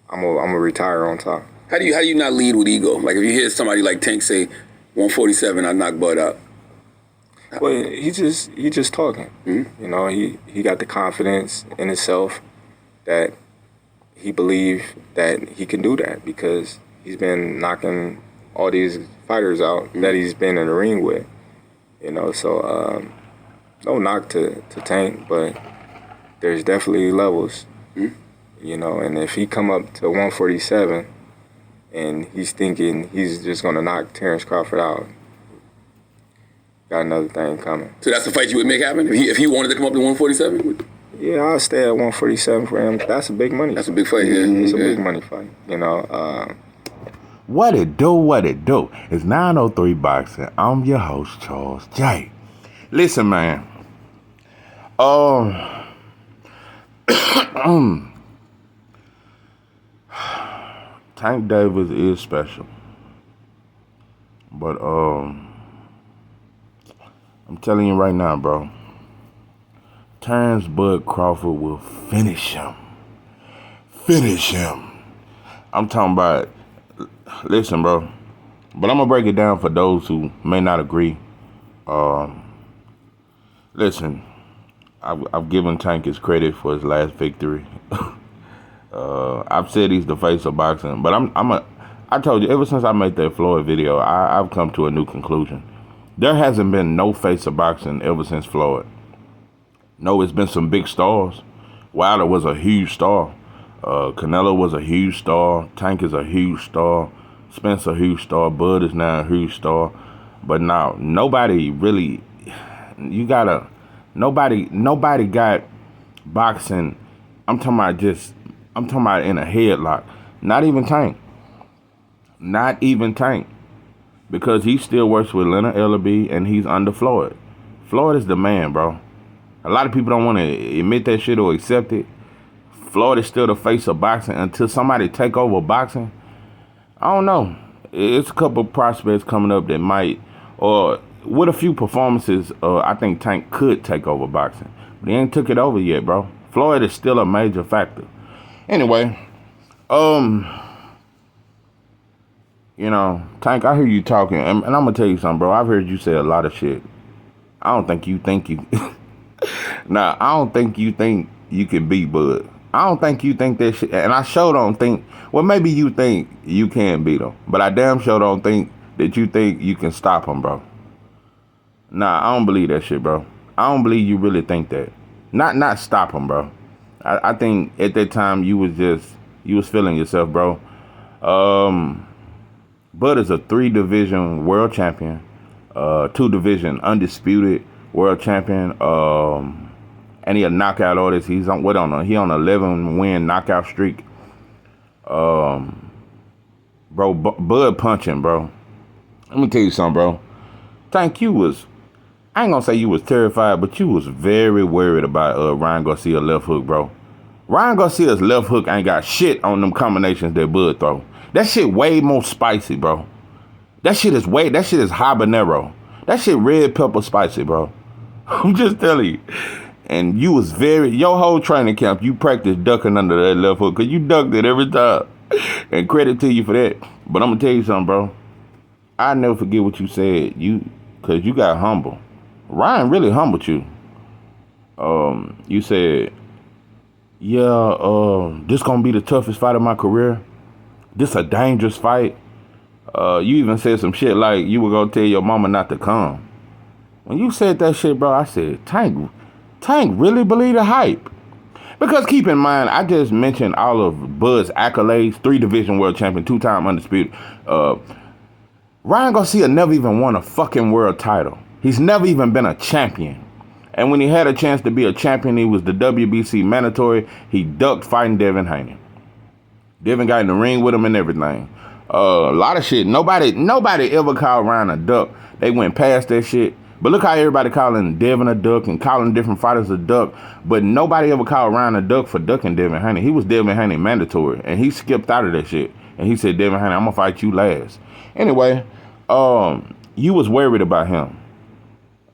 I'm gonna retire on top. How do you not lead with ego? Like if you hear somebody like Tank say 147, I knock Bud out. Well, he just talking. Mm-hmm. You know, he got the confidence in himself that he believed that he can do that because he's been knocking all these fighters out that he's been in the ring with. You know, so no knock to Tank, but there's definitely levels. You know, and if he come up to 147 and he's thinking he's just gonna knock Terrance Crawford out, got another thing coming. So that's the fight you would make happen if he wanted to come up to 147. Yeah, I'll stay at 147 for him. That's a big money. That's a big fight. Yeah, it's a big money fight. You know. What it do? It's 903 Boxing. I'm your host, Charles J. Listen, man. Tank Davis is special. But I'm telling you right now, bro. Terrance Bud Crawford will finish him. I'm talking about, listen, bro. But I'm going to break it down for those who may not agree. Listen, I've given Tank his credit for his last victory. I've said he's the face of boxing, but I told you, ever since I made that Floyd video, I've come to a new conclusion. There hasn't been no face of boxing ever since Floyd. No, it's been some big stars. Wilder was a huge star. Canelo was a huge star. Tank is a huge star. Spence a huge star. Bud is now a huge star. But now, nobody really, nobody got boxing. I'm talking about in a headlock. Not even Tank. Because he still works with Leonard Ellerbe and he's under Floyd. Floyd is the man, bro. A lot of people don't want to admit that shit or accept it. Floyd is still the face of boxing until somebody take over boxing. I don't know. It's a couple of prospects coming up that might, or with a few performances, I think Tank could take over boxing. But he ain't took it over yet, bro. Floyd is still a major factor. Anyway, you know, Tank, I hear you talking, and I'm gonna tell you something, bro. I've heard you say a lot of shit. I don't think you Nah, I don't think you think you can beat Bud. I don't think you think that shit, and I sure don't think, well, maybe you think you can beat him, but I damn sure don't think that you think you can stop him, bro. Nah, I don't believe that shit, bro. I don't believe you really think that. Not stop him, bro. I think at that time you was feeling yourself, bro. Bud is a 3-division world champion, 2-division undisputed world champion, and he a knockout artist. He's on he on 11-win knockout streak. Bro, Bud punching, bro. Let me tell you something, bro. Tank, I ain't gonna say you was terrified, but you was very worried about Ryan Garcia's left hook, bro. Ryan Garcia's left hook ain't got shit on them combinations that Bud throw. That shit way more spicy, bro. That shit is habanero. That shit red pepper spicy, bro. I'm just telling you. And you was your whole training camp, you practiced ducking under that left hook, because you ducked it every time. And credit to you for that. But I'm going to tell you something, bro. I never forget what you said, because you got humble. Ryan really humbled you. You said, yeah, this going to be the toughest fight of my career. This a dangerous fight. You even said some shit like you were going to tell your mama not to come. When you said that shit, bro, I said, Tank really believe the hype. Because keep in mind, I just mentioned all of Bud's accolades, 3-division world champion, 2-time undisputed. Ryan Garcia never even won a fucking world title. He's never even been a champion. And when he had a chance to be a champion, he was the WBC mandatory. He ducked fighting Devin Haney. Devin got in the ring with him and everything. A lot of shit. Nobody ever called Ryan a duck. They went past that shit. But look how everybody calling Devin a duck and calling different fighters a duck. But nobody ever called Ryan a duck for ducking Devin Haney. He was Devin Haney mandatory. And he skipped out of that shit. And he said, Devin Haney, I'm going to fight you last. Anyway, you was worried about him.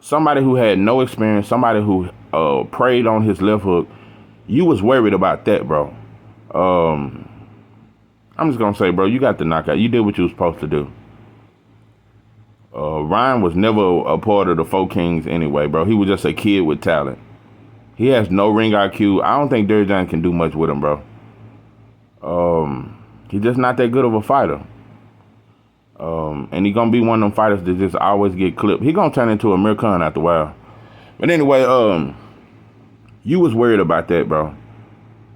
Somebody who had no experience, somebody who preyed on his left hook. You was worried about that, bro. I'm just gonna say, bro, you got the knockout. You did what you was supposed to do. Ryan was never a part of the Four Kings anyway, bro. He was just a kid with talent. He has no ring IQ. I don't think Derrick Jones can do much with him, bro. He's just not that good of a fighter. And he gonna be one of them fighters that just always get clipped. He gonna turn into a Amir Khan after a while. But anyway, you was worried about that, bro.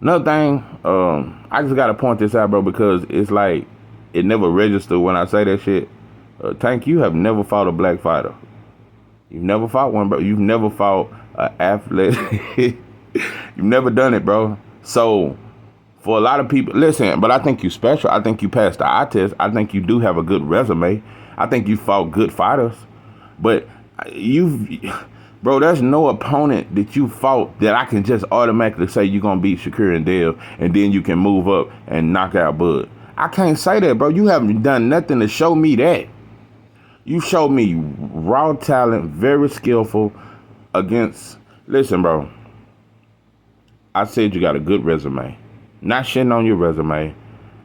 Another thing, I just gotta point this out, bro, because it's like it never registered when I say that shit. Tank, you have never fought a black fighter. You've never fought one, bro. You've never fought an athlete. You've never done it, bro. So for a lot of people, listen, but I think you special. I think you passed the eye test. I think you do have a good resume. I think you fought good fighters. But bro, there's no opponent that you fought that I can just automatically say you're going to beat Shakur and Dev, and then you can move up and knock out Bud. I can't say that, bro. You haven't done nothing to show me that. You showed me raw talent, very skillful against... Listen, bro. I said you got a good resume. Not shitting on your resume.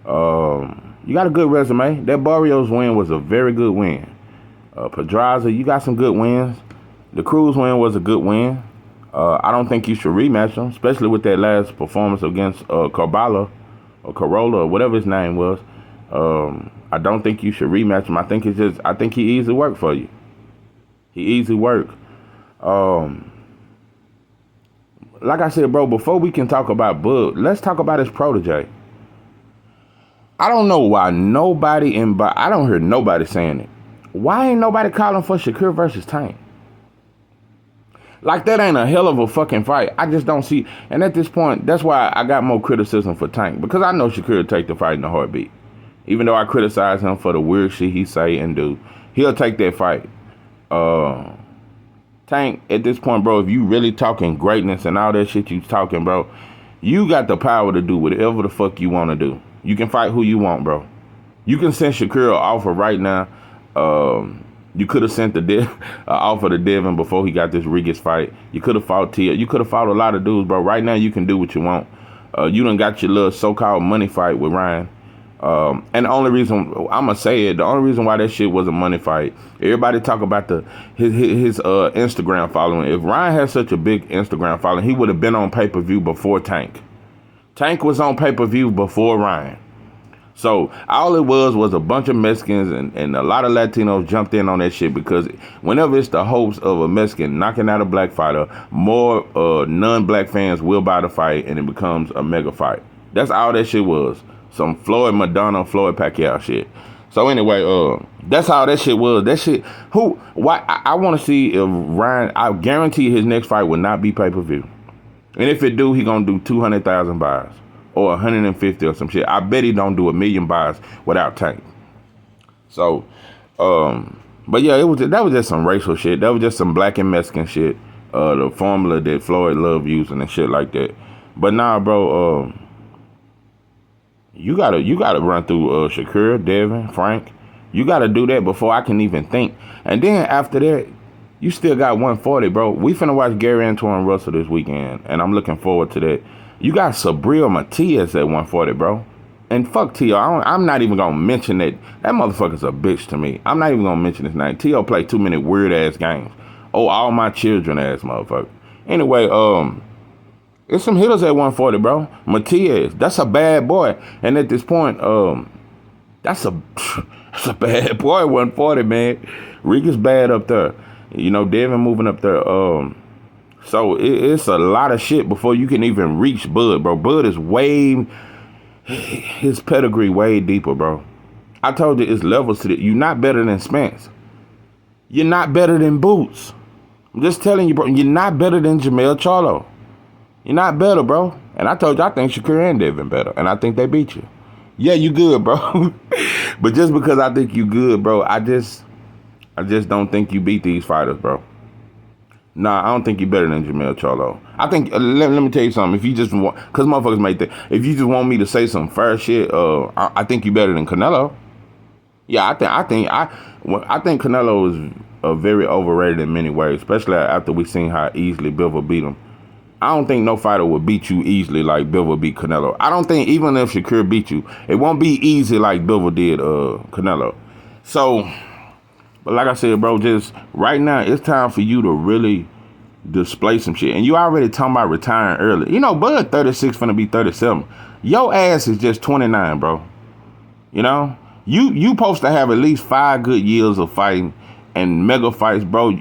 You got a good resume. That Barrios win was a very good win. Pedraza, you got some good wins. The Cruz win was a good win. I don't think you should rematch him, especially with that last performance against Corolla or whatever his name was. I don't think you should rematch him. I think he easily worked for you. He easily worked. Like I said, bro, before we can talk about Bud, let's talk about his protege. I don't know why I don't hear nobody saying it. Why ain't nobody calling for Shakur versus Tank? Like, that ain't a hell of a fucking fight. I just don't see. And at this point, that's why I got more criticism for Tank. Because I know Shakur will take the fight in a heartbeat. Even though I criticize him for the weird shit he say and do, he'll take that fight. Tank, at this point, bro, if you really talking greatness and all that shit you talking, bro, you got the power to do whatever the fuck you want to do. You can fight who you want, bro. You can send Shakur an offer right now. You could have sent the offer to Devin before he got this Regis fight. You could have fought Tia. You could have fought a lot of dudes, bro. Right now, you can do what you want. You done got your little so-called money fight with Ryan. And the only reason, I'm going to say it, the only reason why that shit was a money fight, everybody talk about his Instagram following. If Ryan had such a big Instagram following, he would have been on pay-per-view before Tank. Tank was on pay-per-view before Ryan. So all it was a bunch of Mexicans and a lot of Latinos jumped in on that shit, because whenever it's the hopes of a Mexican knocking out a black fighter, more non-black fans will buy the fight and it becomes a mega fight. That's all that shit was. Some Floyd Pacquiao shit. So anyway, that's how that shit was. That shit, I want to see if Ryan, I guarantee his next fight will not be pay-per-view. And if it do, he gonna do 200,000 buys. Or 150 or some shit. I bet he don't do 1 million buys without Tank. So, but yeah, that was just some racial shit. That was just some black and Mexican shit. The formula that Floyd loved using and shit like that. But nah, bro, you gotta run through Shakur, Devin, Frank. You gotta do that before I can even think. And then after that, you still got 140, bro. We finna watch Gary Antoine Russell this weekend, and I'm looking forward to that. You got Sabril Matias at 140, bro. And fuck T.O. I'm not even going to mention that. That motherfucker's a bitch to me. I'm not even going to mention his name. T.O. played too many weird-ass games. Oh, all my children-ass motherfucker. Anyway, there's some hitters at 140, bro. Matias, that's a bad boy. And at this point, that's a bad boy, 140, man. Rick is bad up there. You know, Devin moving up there. So it's a lot of shit before you can even reach Bud, bro. Bud is his pedigree way deeper, bro. I told you it's levels to it. You're not better than Spence. You're not better than Boots. I'm just telling you, bro. You're not better than Jamel Charlo. You're not better, bro. And I told you I think Shakur and Devin better. And I think they beat you. Yeah, you good, bro. But just because I think you good, bro, I just don't think you beat these fighters, bro. Nah, I don't think you're better than Jamel Charlo. I think, let me tell you something. If you just want, because motherfuckers make that, if you just want me to say some fair shit, I think you're better than Canelo. Yeah, I think Canelo is very overrated in many ways, especially after we seen how easily Bivol beat him. I don't think no fighter will beat you easily like Bivol beat Canelo. I don't think even if Shakur beat you, it won't be easy like Bivol did Canelo. So, but like I said, bro, just right now, it's time for you to really display some shit. And you already talking about retiring early. You know, Bud 36 finna be 37. Your ass is just 29, bro. You know? You supposed to have at least 5 good years of fighting and mega fights, bro.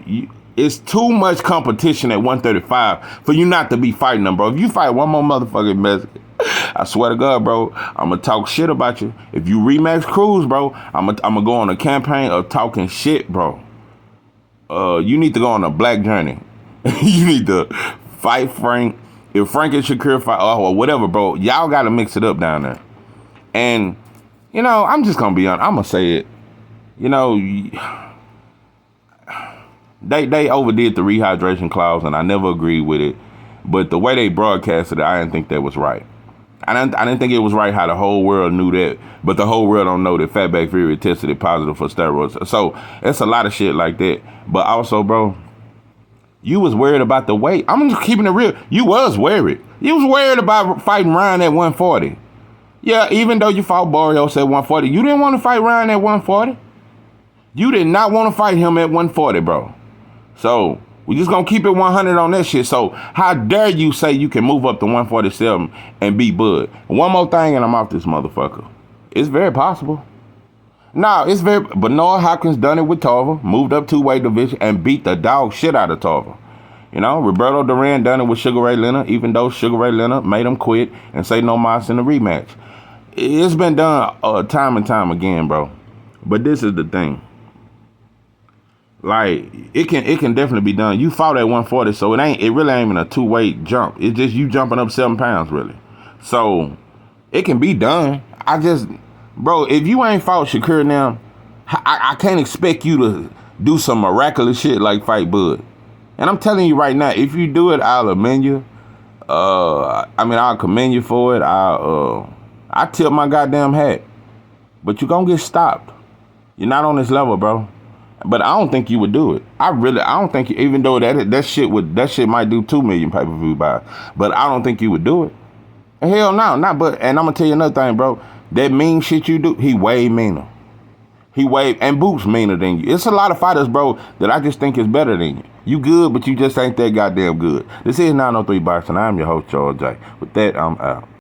It's too much competition at 135 for you not to be fighting them, bro. If you fight one more motherfucking mess, I swear to God, bro, I'm going to talk shit about you. If you rematch Cruz, bro, I'm going to go on a campaign of talking shit, bro. You need to go on a black journey. You need to fight Frank. If Frank and Shakur fight, or whatever, bro, y'all got to mix it up down there. And, you know, I'm just going to be honest. I'm going to say it. You know, they overdid the rehydration clause, and I never agreed with it. But the way they broadcasted it, I didn't think that was right. I didn't think it was right how the whole world knew that, but the whole world don't know that Fatback Fury tested it positive for steroids. So it's a lot of shit like that. But also, bro, you was worried about the weight. I'm just keeping it real. You was worried. You was worried about fighting Ryan at 140. Yeah, even though you fought Barrios at 140, you didn't want to fight Ryan at 140. You did not want to fight him at 140, bro. So we just gonna keep it 100 on that shit. So how dare you say you can move up to 147 and beat Bud? One more thing and I'm off this motherfucker. It's very possible. But Noah Hopkins done it with Tarver, moved up 2-weight division and beat the dog shit out of Tarver. You know, Roberto Duran done it with Sugar Ray Leonard, even though Sugar Ray Leonard made him quit and say no mas in the rematch. It's been done time and time again, bro. But this is the thing. Like, it can definitely be done. You fought at 140, so it really ain't even a 2-weight jump. It's just you jumping up 7 pounds, really. So it can be done. Bro, if you ain't fought Shakur now, I can't expect you to do some miraculous shit like fight Bud. And I'm telling you right now, if you do it, I'll amend you. I'll commend you for it. I tip my goddamn hat. But you're gonna get stopped. You're not on this level, bro. But I don't think you would do it. I don't think you, even though that shit might do 2 million pay-per-view buys, but I don't think you would do it. Hell no, and I'm gonna tell you another thing, bro. That mean shit you do, he way meaner. And Boot's meaner than you. It's a lot of fighters, bro, that I just think is better than you. You good, but you just ain't that goddamn good. This is 903 Boxing. I'm your host, Charles J. With that, I'm out.